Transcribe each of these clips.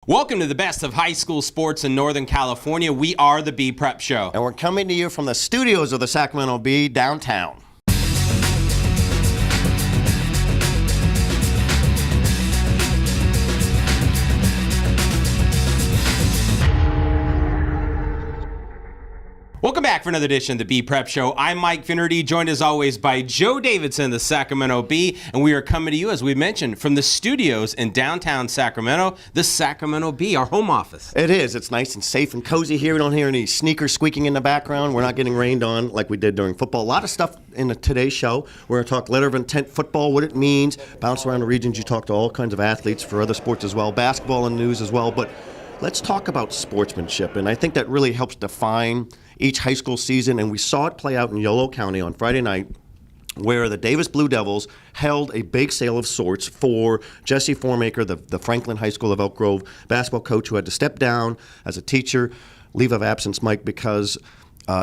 Welcome to the best of high school sports in Northern California. We are the Bee Prep Show. And we're coming to you from the studios of the Sacramento Bee downtown. Welcome back for another edition of the Bee Prep Show. I'm Mike Finnerty, joined as always by Joe Davidson, the Sacramento Bee, and we are coming to you, as we mentioned, from the studios in downtown Sacramento, the Sacramento Bee, our home office. It is. It's nice and safe and cozy here. We don't hear any sneakers squeaking in the background. We're not getting rained on like we did during football. A lot of stuff in today's show. We're going to talk letter of intent football, what it means, bounce around the regions. You talk to all kinds of athletes for other sports as well, basketball and news as well, but let's talk about sportsmanship, and I think that really helps define each high school season, and we saw it play out in Yolo County on Friday night, where the Davis Blue Devils held a bake sale of sorts for Jesse Formaker, the Franklin High School of Elk Grove basketball coach, who had to step down as a teacher, leave of absence, Mike, because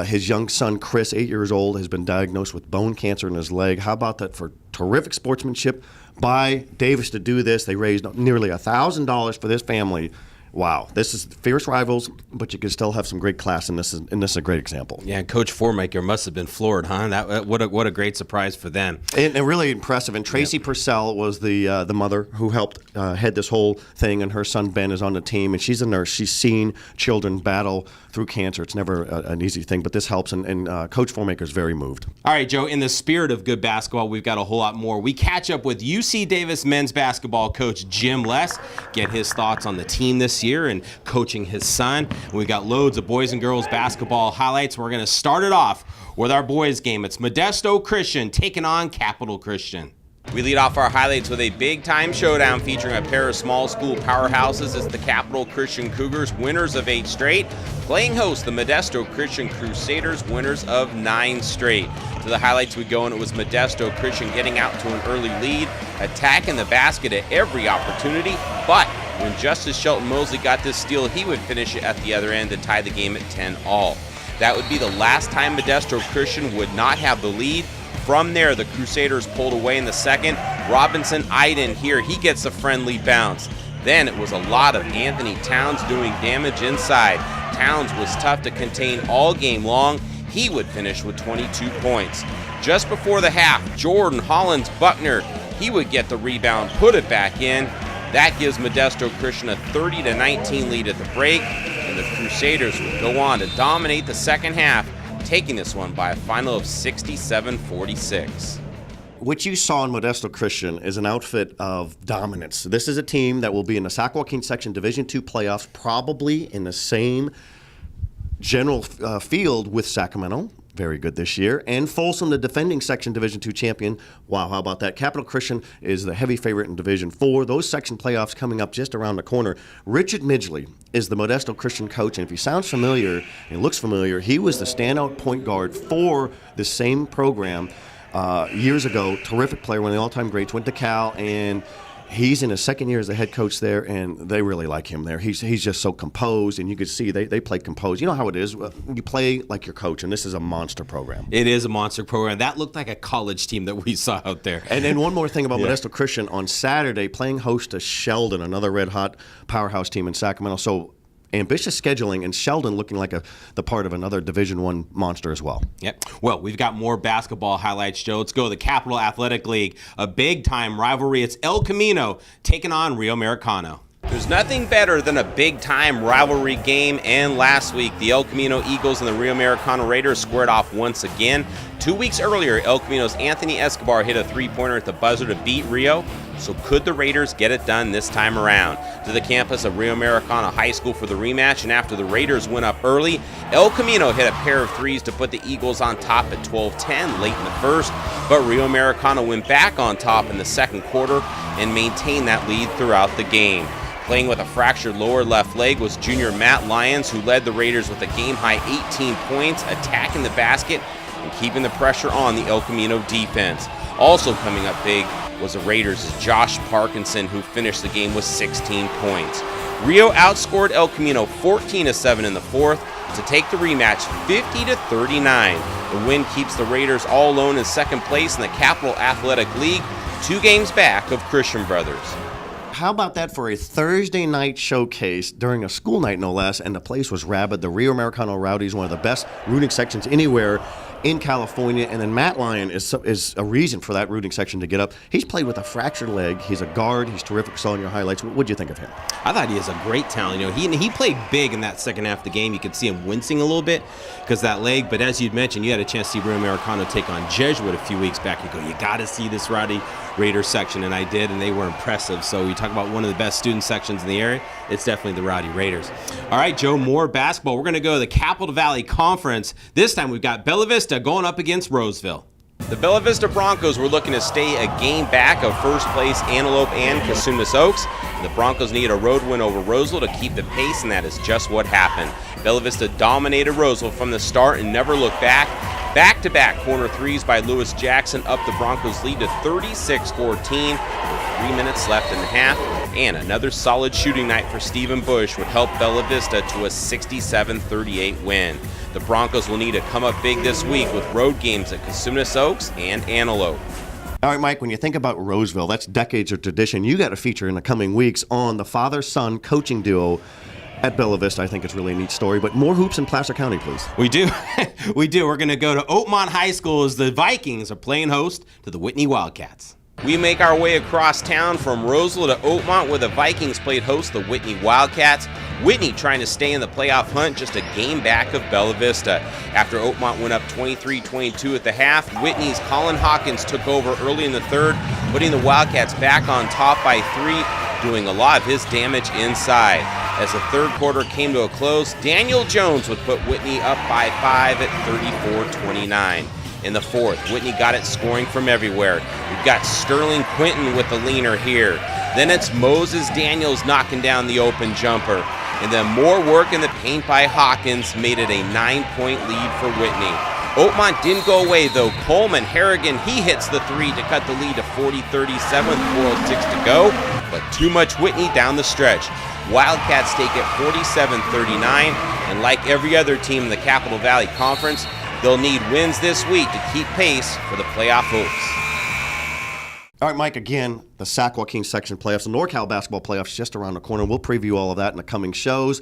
his young son, Chris, 8 years old, has been diagnosed with bone cancer in his leg. How about that for terrific sportsmanship by Davis to do this? They raised nearly $1,000 for this family. Wow, this is fierce rivals, but you can still have some great class, and this is a great example. Yeah, Coach Formaker must have been floored, huh? What a great surprise for them. And really impressive. And Tracy Purcell was the mother who helped head this whole thing, and her son Ben is on the team, and she's a nurse. She's seen children battle through cancer. It's never an easy thing, but this helps, and Coach Formaker is very moved. All right, Joe, in the spirit of good basketball, we've got a whole lot more. We catch up with UC Davis men's basketball coach Jim Les, get his thoughts on the team this year and coaching his son. We've got loads of boys and girls basketball highlights. We're going to start it off with our boys game. It's Modesto Christian taking on Capital Christian. We lead off our highlights with a big-time showdown featuring a pair of small school powerhouses. It's the Capital Christian Cougars, winners of 8 straight, playing host the Modesto Christian Crusaders, winners of 9 straight. To the highlights we go, and it was Modesto Christian getting out to an early lead, attacking the basket at every opportunity, but when Justice Shelton Mosley got this steal, he would finish it at the other end to tie the game at 10-all. That would be the last time Modesto Christian would not have the lead. From there, the Crusaders pulled away in the second. Robinson eyed in here. He gets a friendly bounce. Then it was a lot of Anthony Towns doing damage inside. Towns was tough to contain all game long. He would finish with 22 points. Just before the half, Jordan Hollins Buckner, he would get the rebound, put it back in. That gives Modesto Christian a 30-19 lead at the break, and the Crusaders would go on to dominate the second half, taking this one by a final of 67-46. What you saw in Modesto Christian is an outfit of dominance. This is a team that will be in the Sac Joaquin Section Division II playoffs, probably in the same general field with Sacramento. Very good this year. And Folsom, the defending Section Division II champion. Wow, how about that? Capital Christian is the heavy favorite in Division IV. Those section playoffs coming up just around the corner. Richard Midgley is the Modesto Christian coach, and if he sounds familiar and looks familiar, he was the standout point guard for the same program years ago. Terrific player, one of the all-time greats, went to Cal, and he's in his second year as the head coach there, and they really like him there. He's just so composed, and you could see they play composed. You know how it is. You play like your coach, and this is a monster program. It is a monster program. That looked like a college team that we saw out there. And then one more thing about Modesto Christian. On Saturday, playing host to Sheldon, another red-hot powerhouse team in Sacramento. So ambitious scheduling, and Sheldon looking like the part of another Division I monster as well. Yep. Well, we've got more basketball highlights, Joe. Let's go to the Capital Athletic League. A big-time rivalry. It's El Camino taking on Rio Americano. There's nothing better than a big-time rivalry game, and last week, the El Camino Eagles and the Rio Americano Raiders squared off once again. 2 weeks earlier, El Camino's Anthony Escobar hit a three-pointer at the buzzer to beat Rio. So could the Raiders get it done this time around? To the campus of Rio Americano High School for the rematch, and after the Raiders went up early, El Camino hit a pair of threes to put the Eagles on top at 12-10 late in the first, but Rio Americano went back on top in the second quarter and maintained that lead throughout the game. Playing with a fractured lower left leg was junior Matt Lyons, who led the Raiders with a game-high 18 points, attacking the basket and keeping the pressure on the El Camino defense. Also coming up big was the Raiders' Josh Parkinson, who finished the game with 16 points. Rio outscored El Camino 14-7 in the fourth to take the rematch 50-39. The win keeps the Raiders all alone in second place in the Capital Athletic League, 2 games back of Christian Brothers. how about that for a Thursday night showcase during a school night, no less, and the place was rabid. The Rio Americano Rowdies, one of the best rooting sections anywhere in California, and then Matt Lyon is a reason for that rooting section to get up. He's played with a fractured leg. He's a guard. He's terrific. Saw in your highlights. What'd you think of him? I thought he has a great talent. You know, he played big in that second half of the game. You could see him wincing a little bit because that leg. But as you'd mentioned, you had a chance to see Rio Americano take on Jesuit a few weeks back. You go, you got to see this Rowdy Raiders section, and I did, and they were impressive. So you talk about one of the best student sections in the area, it's definitely the Rowdy Raiders. All right, Joe, more basketball. We're going to go to the Capital Valley Conference. This time we've got Bella Vista going up against Roseville. The Bella Vista Broncos were looking to stay a game back of first place Antelope and Cosumnes Oaks. The Broncos need a road win over Roseville to keep the pace, and that is just what happened. Bella Vista dominated Roseville from the start and never looked back. Back-to-back corner threes by Lewis Jackson up the Broncos' lead to 36-14 with 3 minutes left in the half. And another solid shooting night for Stephen Bush would help Bella Vista to a 67-38 win. The Broncos will need to come up big this week with road games at Cosumnes Oaks and Antelope. All right, Mike, when you think about Roseville, that's decades of tradition. You got a feature in the coming weeks on the father-son coaching duo at Bella Vista. I think it's really a neat story. But more hoops in Placer County, please. We do. We do. We're going to go to Oakmont High School as the Vikings are playing host to the Whitney Wildcats. We make our way across town from Roseville to Oakmont, where the Vikings played host to the Whitney Wildcats. Whitney trying to stay in the playoff hunt, just a game back of Bella Vista. After Oakmont went up 23-22 at the half, Whitney's Colin Hawkins took over early in the third, putting the Wildcats back on top by 3, doing a lot of his damage inside. As the third quarter came to a close, Daniel Jones would put Whitney up by 5 at 34-29. In the fourth, Whitney got it scoring from everywhere. We've got Sterling Quinton with the leaner here. Then it's Moses Daniels knocking down the open jumper. And then more work in the paint by Hawkins made it a 9-point lead for Whitney. Oakmont didn't go away though. Coleman Harrigan, he hits the 3 to cut the lead to 40-37 with 4:06 to go. But too much Whitney down the stretch. Wildcats take it 47-39, and like every other team in the Capital Valley Conference, they'll need wins this week to keep pace for the playoff hopes. All right, Mike, again, the Sac Joaquin section playoffs, the NorCal basketball playoffs just around the corner. We'll preview all of that in the coming shows.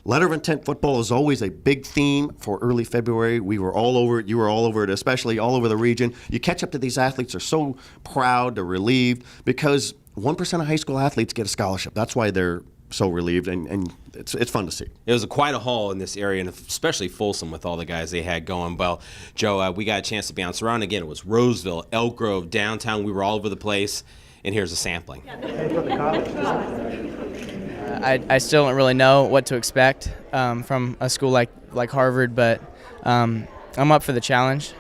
Letter of intent football is always a big theme for early February. We were all over it. You were all over it, especially all over the region. You catch up to these athletes. They're so proud, they're relieved, because 1% of high school athletes get a scholarship. That's why they're so relieved, and it's fun to see. It was quite a haul in this area, and especially Folsom with all the guys they had going. Well, Joe, we got a chance to bounce around again. It was Roseville, Elk Grove, downtown. We were all over the place, and here's a sampling. I still don't really know what to expect from a school like Harvard, but I'm up for the challenge.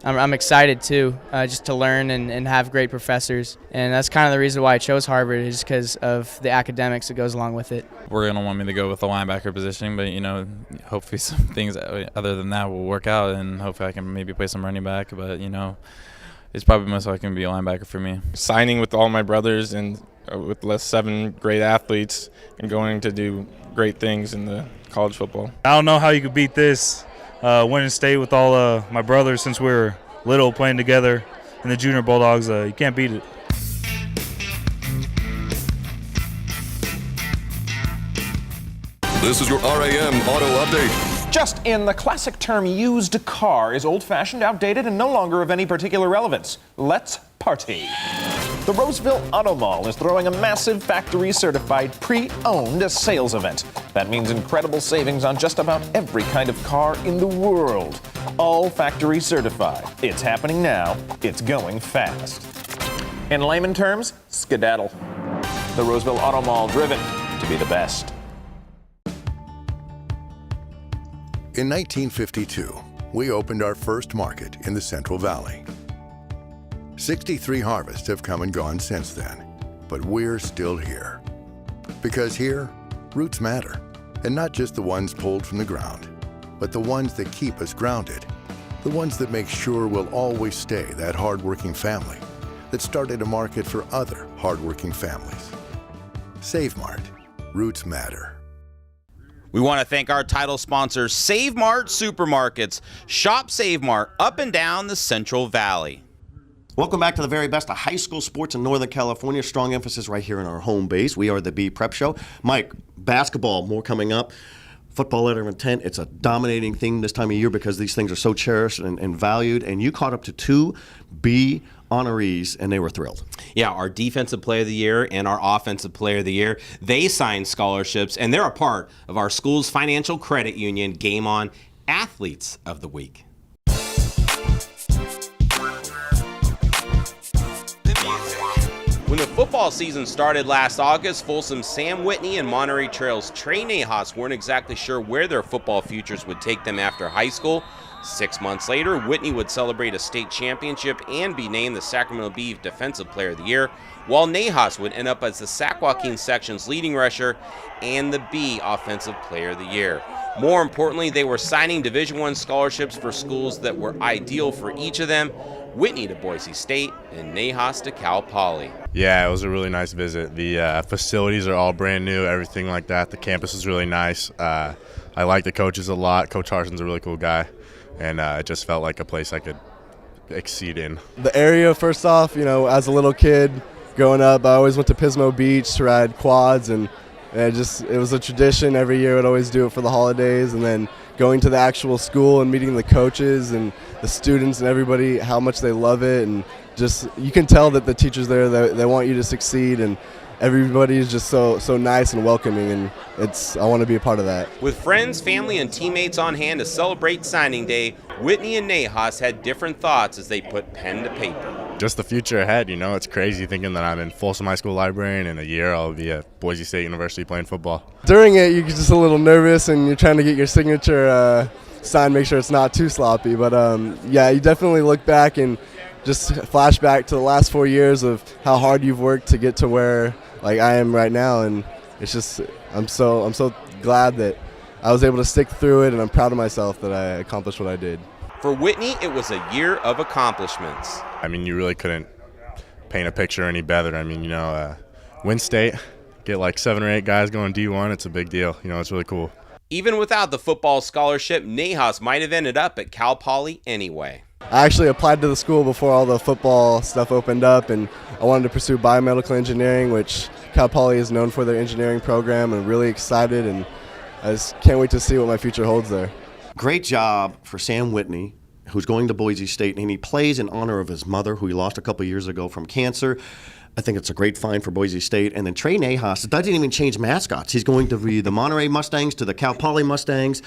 I'm excited too, just to learn and have great professors, and that's kind of the reason why I chose Harvard, is because of the academics that goes along with it. We're going to want me to go with the linebacker position, but hopefully some things other than that will work out, and hopefully I can maybe play some running back, but it's probably most likely going to be a linebacker for me. Signing with all my brothers and with LES 7 great athletes and going to do great things in the college football. I don't know how you could beat this. Winning state with all my brothers since we were little, playing together in the Junior Bulldogs. You can't beat it. This is your RAM Auto Update. Just in, the classic term used car is old-fashioned, outdated, and no longer of any particular relevance. Let's party. The Roseville Auto Mall is throwing a massive factory-certified pre-owned sales event. That means incredible savings on just about every kind of car in the world. All factory certified. It's happening now. It's going fast. In layman terms, skedaddle. The Roseville Auto Mall, driven to be the best. In 1952, we opened our first market in the Central Valley. 63 harvests have come and gone since then, but we're still here. Because here, roots matter, and not just the ones pulled from the ground, but the ones that keep us grounded, the ones that make sure we'll always stay that hardworking family that started a market for other hardworking families. Save Mart, roots matter. We want to thank our title sponsors, Save Mart Supermarkets. Shop Save Mart up and down the Central Valley. Welcome back to the very best of high school sports in Northern California. Strong emphasis right here in our home base. We are the B Prep Show. Mike, basketball, more coming up. Football letter of intent, it's a dominating theme this time of year because these things are so cherished and valued. And you caught up to 2 B honorees, and they were thrilled. Yeah, our defensive player of the year and our offensive player of the year, they signed scholarships, and they're a part of our school's financial credit union Game On Athletes of the Week. When the football season started last August, Folsom's Sam Whitney and Monterey Trail's Trey Nahas weren't exactly sure where their football futures would take them after high school. 6 months later, Whitney would celebrate a state championship and be named the Sacramento Bee Defensive Player of the Year, while Nahas would end up as the Sac Joaquin section's leading rusher and the Bee Offensive Player of the Year. More importantly, they were signing Division I scholarships for schools that were ideal for each of them. Whitney to Boise State and Nahas to Cal Poly. Yeah, it was a really nice visit. The facilities are all brand new, everything like that. The campus is really nice. I like the coaches a lot. Coach Harson's a really cool guy, and it just felt like a place I could exceed in. The area, first off, as a little kid growing up, I always went to Pismo Beach to ride quads, and it was a tradition. Every year I would always do it for the holidays, and then going to the actual school and meeting the coaches and the students and everybody, how much they love it, and just you can tell that the teachers there, they want you to succeed, and everybody is just so nice and welcoming, and I want to be a part of that. With friends, family, and teammates on hand to celebrate signing day, Whitney and Nahas had different thoughts as they put pen to paper. Just the future ahead, it's crazy thinking that I'm in Folsom High School library and in a year I'll be at Boise State University playing football. During it, you're just a little nervous and you're trying to get your signature signed, make sure it's not too sloppy. But yeah, you definitely look back and just flash back to the last 4 years of how hard you've worked to get to where I am right now, and it's just I'm so glad that I was able to stick through it, and I'm proud of myself that I accomplished what I did. For Whitney, it was a year of accomplishments. You really couldn't paint a picture any better. Win state, get like 7 or 8 guys going D1, it's a big deal. It's really cool. Even without the football scholarship, Nahas might have ended up at Cal Poly anyway. I actually applied to the school before all the football stuff opened up, and I wanted to pursue biomedical engineering, which Cal Poly is known for their engineering program, and I'm really excited, and I just can't wait to see what my future holds there. Great job for Sam Whitney, who's going to Boise State, and he plays in honor of his mother, who he lost a couple years ago from cancer. I think it's a great find for Boise State. And then Trey Nahas doesn't even change mascots. He's going to be the Monterey Mustangs to the Cal Poly Mustangs.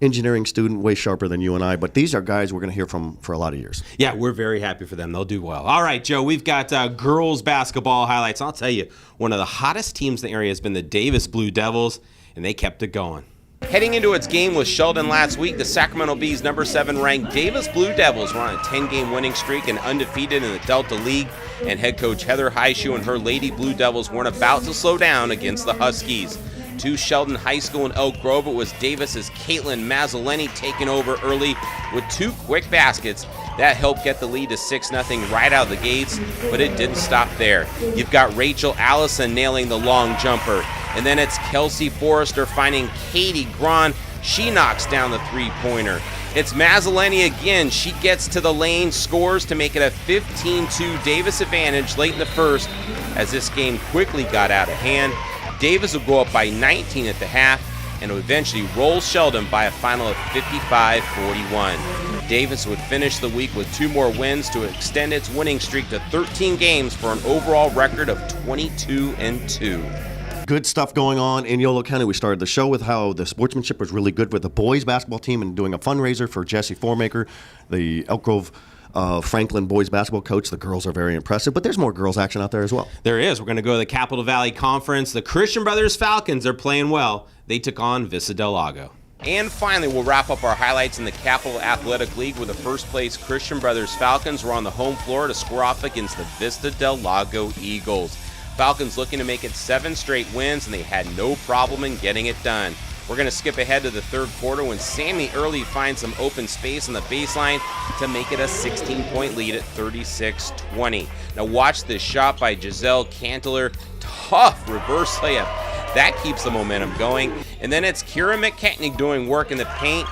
Engineering student, way sharper than you and I, but these are guys we're going to hear from for a lot of years. Yeah, we're very happy for them. They'll do well. All right, Joe, we've got girls basketball highlights. I'll tell you, one of the hottest teams in the area has been the Davis Blue Devils, and they kept it going. Heading into its game with Sheldon last week, the Sacramento Bee's number 7 ranked Davis Blue Devils were on a 10-game winning streak and undefeated in the Delta League, and head coach Heather Highshoe and her Lady Blue Devils weren't about to slow down against the Huskies. To Sheldon High School in Elk Grove, it was Davis's Caitlin Mazzoleni taking over early with 2 quick baskets. That helped get the lead to 6-0 right out of the gates, but it didn't stop there. You've got Rachel Allison nailing the long jumper, and then it's Kelsey Forrester finding Katie Grahn. She knocks down the 3-pointer. It's Mazzoleni again. She gets to the lane, scores to make it a 15-2 Davis advantage late in the first, as this game quickly got out of hand. Davis would go up by 19 at the half and would eventually roll Sheldon by a final of 55-41. Davis would finish the week with 2 more wins to extend its winning streak to 13 games for an overall record of 22-2. Good stuff going on in Yolo County. We started the show with how the sportsmanship was really good with the boys basketball team and doing a fundraiser for Jesse Formaker, the Elk Grove Franklin boys basketball coach. The girls are very impressive, but there's more girls action out there as well. There is. We're going to go to the Capital Valley Conference. The Christian Brothers Falcons are playing well. They took on Vista Del Lago. And finally, we'll wrap up our highlights in the Capital Athletic League with the first-place Christian Brothers Falcons were on the home floor to square off against the Vista Del Lago Eagles. Falcons looking to make it 7 straight wins, and they had no problem in getting it done. We're going to skip ahead to the third quarter when Sammy Early finds some open space on the baseline to make it a 16-point lead at 36-20. Now watch this shot by Giselle Cantler. Tough reverse layup. That keeps the momentum going. And then it's Kira McKechnie doing work in the paint.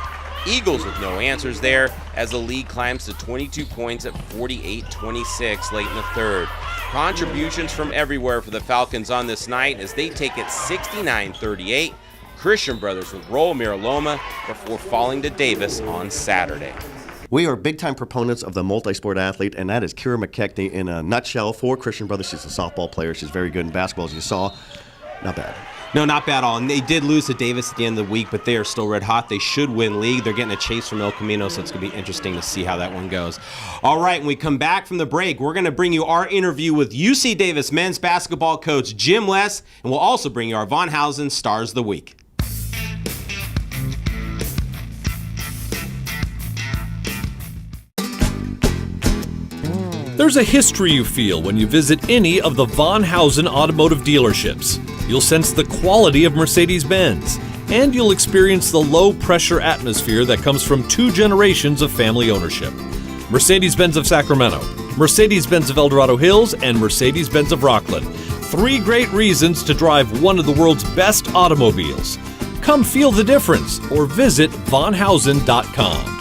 Eagles with no answers there as the lead climbs to 22 points at 48-26 late in the third. Contributions from everywhere for the Falcons on this night as they take it 69-38. Christian brothers with roll Miraloma before falling to Davis on Saturday. We are big-time proponents of the multi-sport athlete, and that is Kira McKechnie in a nutshell for Christian Brothers. She's a softball player. She's very good in basketball, as you saw. Not bad. No, not bad at all. And they did lose to Davis at the end of the week, but they are still red hot. They should win league. They're getting a chase from El Camino, so it's going to be interesting to see how that one goes. All right, when we come back from the break, we're going to bring you our interview with UC Davis men's basketball coach Jim Les, and we'll also bring you our Von Hausen Stars of the Week. There's a history you feel when you visit any of the Von Hausen automotive dealerships. You'll sense the quality of Mercedes-Benz, and you'll experience the low-pressure atmosphere that comes from 2 generations of family ownership. Mercedes-Benz of Sacramento, Mercedes-Benz of El Dorado Hills, and Mercedes-Benz of Rockland. 3 great reasons to drive one of the world's best automobiles. Come feel the difference or visit vonhausen.com.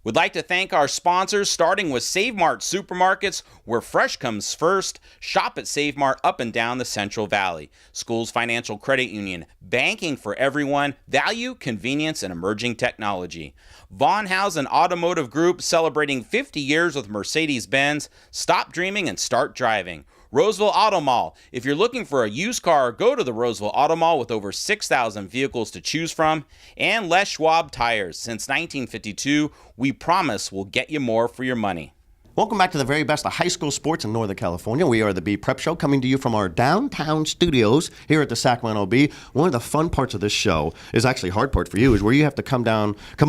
We'd like to thank our sponsors, starting with Save Mart Supermarkets, where fresh comes first. Shop at Save Mart up and down the Central Valley. Schools Financial Credit Union, banking for everyone, value, convenience, and emerging technology. Von Hausen Automotive Group, celebrating 50 years with Mercedes-Benz. Stop dreaming and start driving. Roseville Auto Mall. If you're looking for a used car, go to the Roseville Auto Mall with over 6,000 vehicles to choose from. And Les Schwab Tires. Since 1952, we promise we'll get you more for your money. Welcome back to the very best of high school sports in Northern California. We are the Bee Prep Show, coming to you from our downtown studios here at the Sacramento Bee. One of the fun parts of this show is actually hard part for you, is where you have to come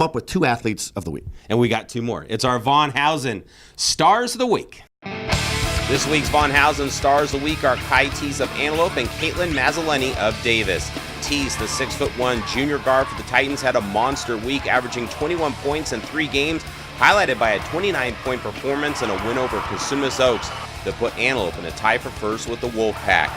up with 2 athletes of the week. And we got 2 more. It's our Von Hausen Stars of the Week. This week's Von Hausen Stars of the Week are Kai Teese of Antelope and Caitlin Mazzoleni of Davis. Teese, the 6'1" junior guard for the Titans, had a monster week, averaging 21 points in 3 games, highlighted by a 29-point performance and a win over Cosumnes Oaks that put Antelope in a tie for first with the Wolfpack.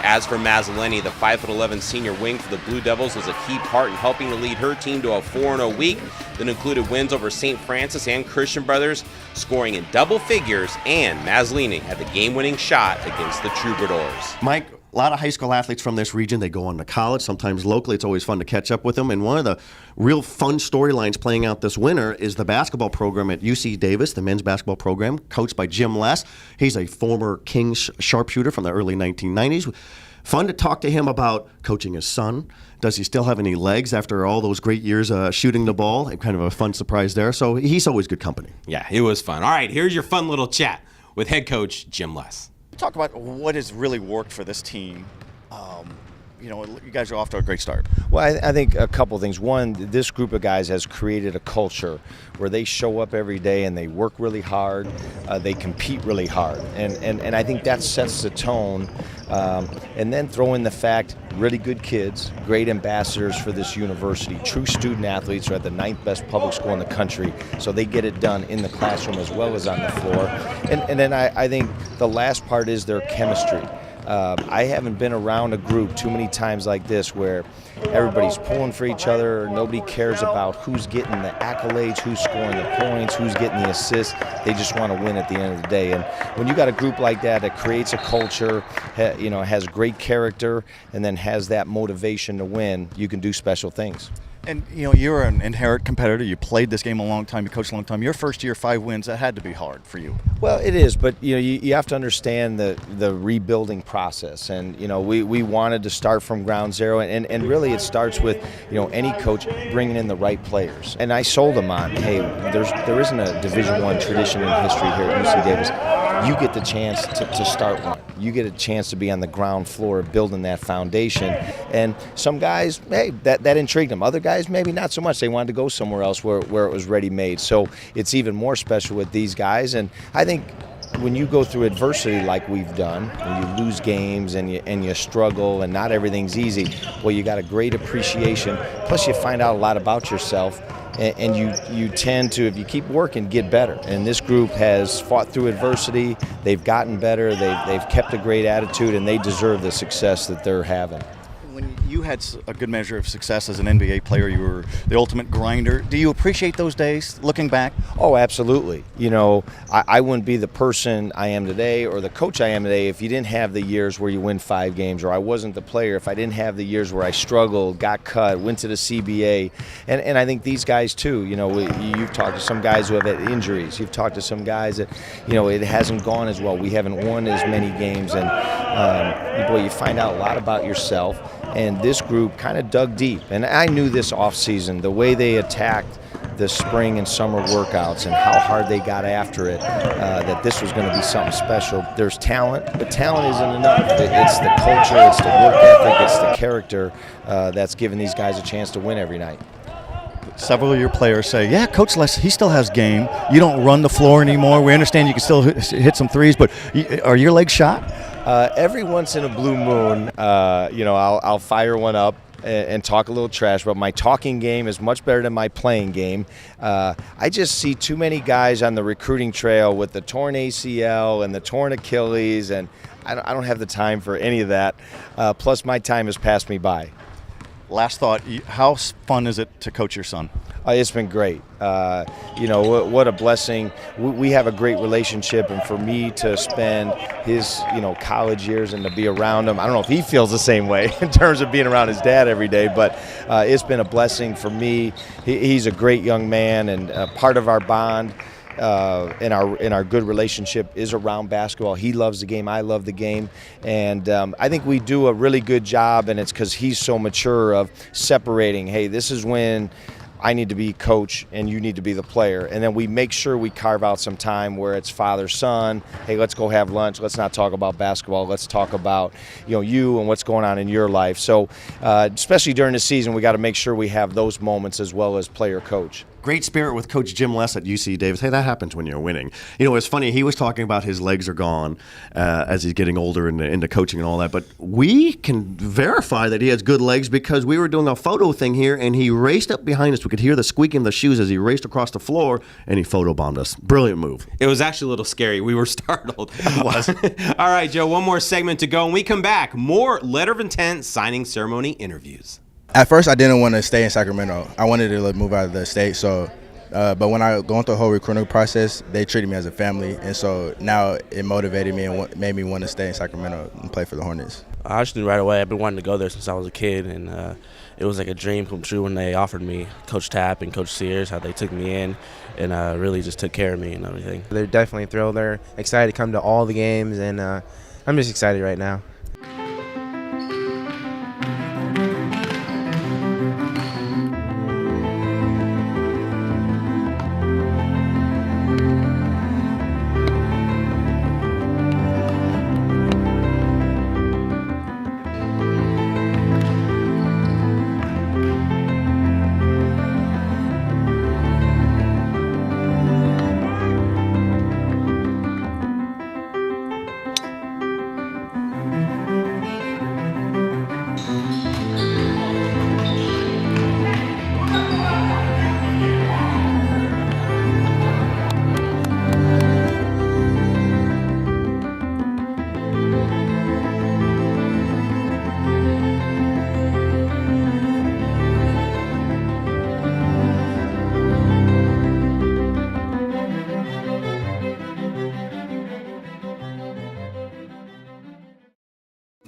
As for Mazzoleni, the 5'11" senior wing for the Blue Devils was a key part in helping to lead her team to a 4-0 week that included wins over St. Francis and Christian Brothers, scoring in double figures, and Mazzoleni had the game-winning shot against the Troubadours. Mike, a lot of high school athletes from this region, they go on to college, sometimes locally. It's always fun to catch up with them. And one of the real fun storylines playing out this winter is the basketball program at UC Davis, the men's basketball program, coached by Jim Les. He's a former Kings sharpshooter from the early 1990s. Fun to talk to him about coaching his son. Does he still have any legs after all those great years shooting the ball? And kind of a fun surprise there. So he's always good company. Yeah, it was fun. All right, here's your fun little chat with head coach Jim Les. Talk about what has really worked for this team. You guys are off to a great start. Well, I think a couple things. One, this group of guys has created a culture where they show up every day and they work really hard. They compete really hard. And I think that sets the tone. And then throw in the fact, really good kids, great ambassadors for this university, true student athletes who are at the 9th best public school in the country, so they get it done in the classroom as well as on the floor. And then I think the last part is their chemistry. I haven't been around a group too many times like this where everybody's pulling for each other. Nobody cares about who's getting the accolades, who's scoring the points, who's getting the assists. They just want to win at the end of the day. And when you got a group like that that creates a culture, has great character, and then has that motivation to win, you can do special things. And, you're an inherent competitor. You played this game a long time. You coached a long time. Your first year, 5 wins, that had to be hard for you. Well, it is, but, you have to understand the rebuilding process. And, we wanted to start from ground zero. And really it starts with, any coach bringing in the right players. And I sold them on, hey, there isn't a Division I tradition in history here at UC Davis. You get the chance to start one. You get a chance to be on the ground floor building that foundation. And some guys, hey, that intrigued them. Other guys, maybe not so much. They wanted to go somewhere else where it was ready-made. So it's even more special with these guys. And I think when you go through adversity like we've done, and you lose games and you struggle and not everything's easy, well, you got a great appreciation. Plus you find out a lot about yourself. And you tend to, if you keep working, get better. And this group has fought through adversity. They've gotten better. They've kept a great attitude, and they deserve the success that they're having. When You had a good measure of success as an NBA player. You were the ultimate grinder. Do you appreciate those days, looking back? Oh, absolutely. You know, I wouldn't be the person I am today or the coach I am today if you didn't have the years where you win 5 games, or I wasn't the player if I didn't have the years where I struggled, got cut, went to the CBA. And I think these guys too, you know, you've talked to some guys who have had injuries. You've talked to some guys that, you know, it hasn't gone as well. We haven't won as many games. And, boy, you find out a lot about yourself. And this group kind of dug deep. And I knew this offseason, the way they attacked the spring and summer workouts and how hard they got after it, that this was going to be something special. There's talent, but talent isn't enough. It's the culture, it's the work ethic, it's the character that's giving these guys a chance to win every night. Several of your players say, yeah, Coach Les, he still has game. You don't run the floor anymore. We understand you can still hit some threes, but are your legs shot? Every once in a blue moon, you know, I'll fire one up and talk a little trash, but my talking game is much better than my playing game. I just see too many guys on the recruiting trail with the torn ACL and the torn Achilles, and I don't have the time for any of that. Plus, my time has passed me by. Last thought, how fun is it to coach your son? It's been great. You know, what a blessing. We have a great relationship, and for me to spend his, you know, college years and to be around him, I don't know if he feels the same way in terms of being around his dad every day, but it's been a blessing for me. He's a great young man, and part of our bond in our good relationship is around basketball. He loves the game, I love the game, and I think we do a really good job, and it's because he's so mature of separating, hey, this is when I need to be coach and you need to be the player. And then we make sure we carve out some time where it's father-son. Hey, let's go have lunch. Let's not talk about basketball. Let's talk about, you know, you and what's going on in your life. So especially during the season, we got to make sure we have those moments as well as player-coach. Great spirit with Coach Jim Les at UC Davis. Hey, that happens when you're winning. You know, it's funny. He was talking about his legs are gone as he's getting older and into coaching and all that. But we can verify that he has good legs because we were doing a photo thing here, and he raced up behind us. We could hear the squeaking of the shoes as he raced across the floor, and he photobombed us. Brilliant move. It was actually a little scary. We were startled. It was. All right, Joe, one more segment to go. When we come back, more letter of intent signing ceremony interviews. At first, I didn't want to stay in Sacramento. I wanted to move out of the state. So, but when I going through the whole recruiting process, they treated me as a family, and so now it motivated me and made me want to stay in Sacramento and play for the Hornets. I just knew right away. I've been wanting to go there since I was a kid, and it was like a dream come true when they offered me. Coach Tapp and Coach Sears, how they took me in and really just took care of me and everything. They're definitely thrilled. They're excited to come to all the games, and I'm just excited right now.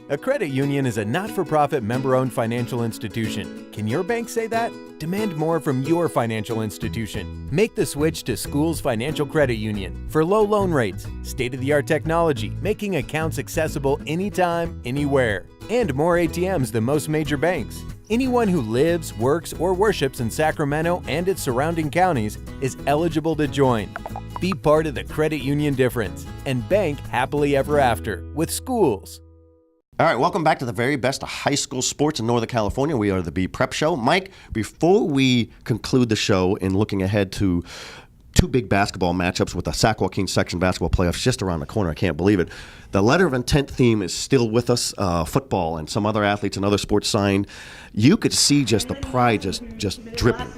A credit union is a not-for-profit member-owned financial institution. Can your bank say that? Demand more from your financial institution. Make the switch to Schools Financial Credit Union for low loan rates, state-of-the-art technology, making accounts accessible anytime, anywhere, and more ATMs than most major banks. Anyone who lives, works, or worships in Sacramento and its surrounding counties is eligible to join. Be part of the credit union difference and bank happily ever after with Schools. All right, welcome back to the very best of high school sports in Northern California. We are the B Prep Show. Mike, before we conclude the show in looking ahead to two big basketball matchups with the Sac Joaquin Section basketball playoffs just around the corner, I can't believe it. The letter of intent theme is still with us. Football and some other athletes and other sports signed. You could see just the pride just dripping.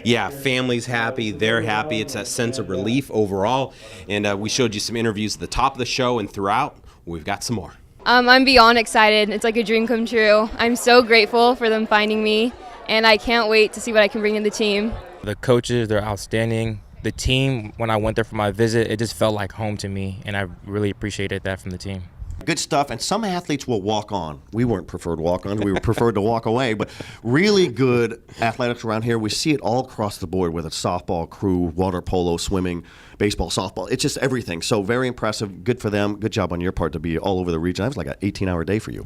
Yeah, family's happy, they're happy. It's that sense of relief overall. And we showed you some interviews at the top of the show and throughout. We've got some more. I'm beyond excited. It's like a dream come true. I'm so grateful for them finding me, and I can't wait to see what I can bring to the team. The coaches, they're outstanding. The team, when I went there for my visit, it just felt like home to me, and I really appreciated that from the team. Good stuff, and some athletes will walk on. We weren't preferred walk-ons. We were preferred to walk away, but really good athletics around here. We see it all across the board, whether it's softball, crew, water polo, swimming, baseball, softball. It's just everything. So very impressive. Good for them. Good job on your part to be all over the region. That was like an 18-hour day for you.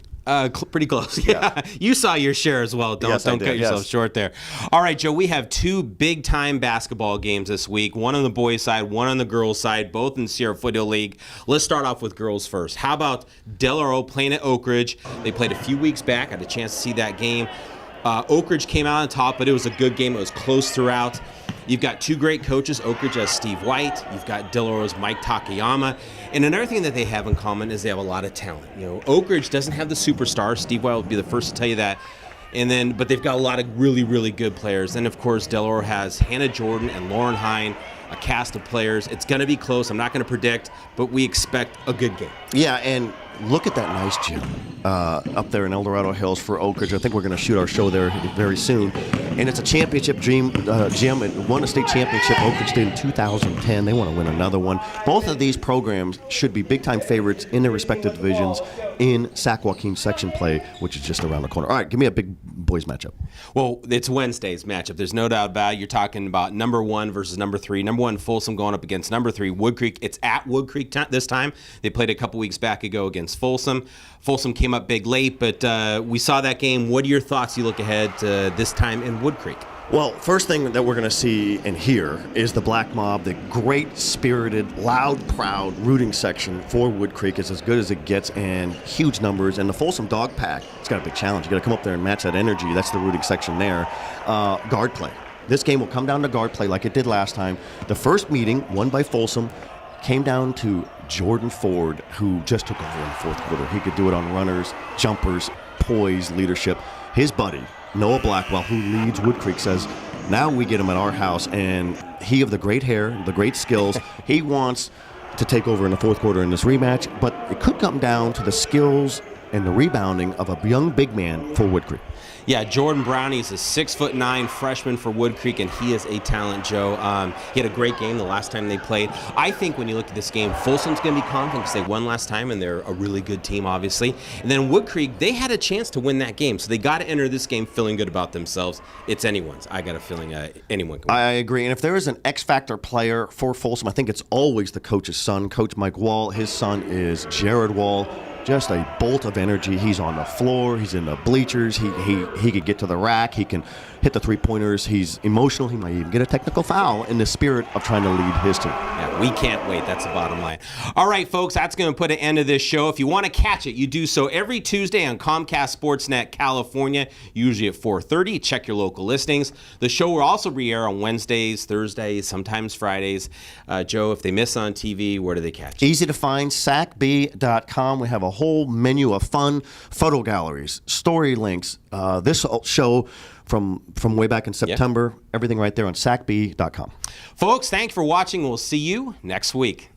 Pretty close. Yeah. You saw your share as well. Don't cut yourself short there. All right, Joe, we have 2 big-time basketball games this week, one on the boys' side, one on the girls' side, both in Sierra Foothill League. Let's start off with girls first. How about Del Oro playing at Oak Ridge? They played a few weeks back. I had a chance to see that game. Oak Ridge came out on top, but it was a good game. It was close throughout. You've got 2 great coaches. Oak Ridge has Steve White. You've got Del Oro's Mike Takayama. And another thing that they have in common is they have a lot of talent. You know, Oak Ridge doesn't have the superstars. Steve White will be the first to tell you that. But they've got a lot of really, really good players. And of course, Del Oro has Hannah Jordan and Lauren Hine, a cast of players. It's going to be close. I'm not going to predict, but we expect a good game. Yeah, and look at that nice gym up there in El Dorado Hills for Oak Ridge. I think we're going to shoot our show there very soon. And it's a championship gym. It won a state championship. Oak Ridge did in 2010. They want to win another one. Both of these programs should be big-time favorites in their respective divisions in Sac Joaquin section play, which is just around the corner. All right, give me a big boys matchup. Well, it's Wednesday's matchup. There's no doubt about it. You're talking about number 1 versus number 3. Number 1, Folsom, going up against number 3, Wood Creek. It's at Wood Creek this time. They played a couple weeks back ago against Folsom. Folsom came up big late, but we saw that game. What are your thoughts? You look ahead to this time in Wood Creek. Well, first thing that we're going to see and hear is the Black Mob. The great, spirited, loud, proud rooting section for Wood Creek is as good as it gets, and huge numbers. And the Folsom Dog Pack, it's got a big challenge. You got to come up there and match that energy. That's the rooting section there. Guard play. This game will come down to guard play like it did last time. The first meeting, won by Folsom, came down to Jordan Ford, who just took over in the fourth quarter. He could do it on runners, jumpers, poise, leadership. His buddy, Noah Blackwell, who leads Wood Creek, says, now we get him at our house, and he of the great hair, the great skills, he wants to take over in the fourth quarter in this rematch, but it could come down to the skills and the rebounding of a young big man for Wood Creek. Yeah, Jordan Brownie is a 6'9" freshman for Wood Creek, and he is a talent, Joe. He had a great game the last time they played. I think when you look at this game, Folsom's going to be confident because they won last time, and they're a really good team, obviously. And then Wood Creek, they had a chance to win that game, so they got to enter this game feeling good about themselves. It's anyone's. I got a feeling anyone can win. I agree, and if there is an X-factor player for Folsom, I think it's always the coach's son, Coach Mike Wall. His son is Jared Wall. Just a bolt of energy. He's on the floor. He's in the bleachers. He could get to the rack. He can hit the three-pointers. He's emotional. He might even get a technical foul in the spirit of trying to lead his team. Yeah, we can't wait. That's the bottom line. All right, folks, that's going to put an end to this show. If you want to catch it, you do so every Tuesday on Comcast Sportsnet California, usually at 4:30. Check your local listings. The show will also re-air on Wednesdays, Thursdays, sometimes Fridays. Joe, if they miss on TV, where do they catch it? Easy to find, sacb.com. We have a whole menu of fun photo galleries, story links, this show from way back in September, everything right there on sacb.com. Folks, thanks for watching. We'll see you next week.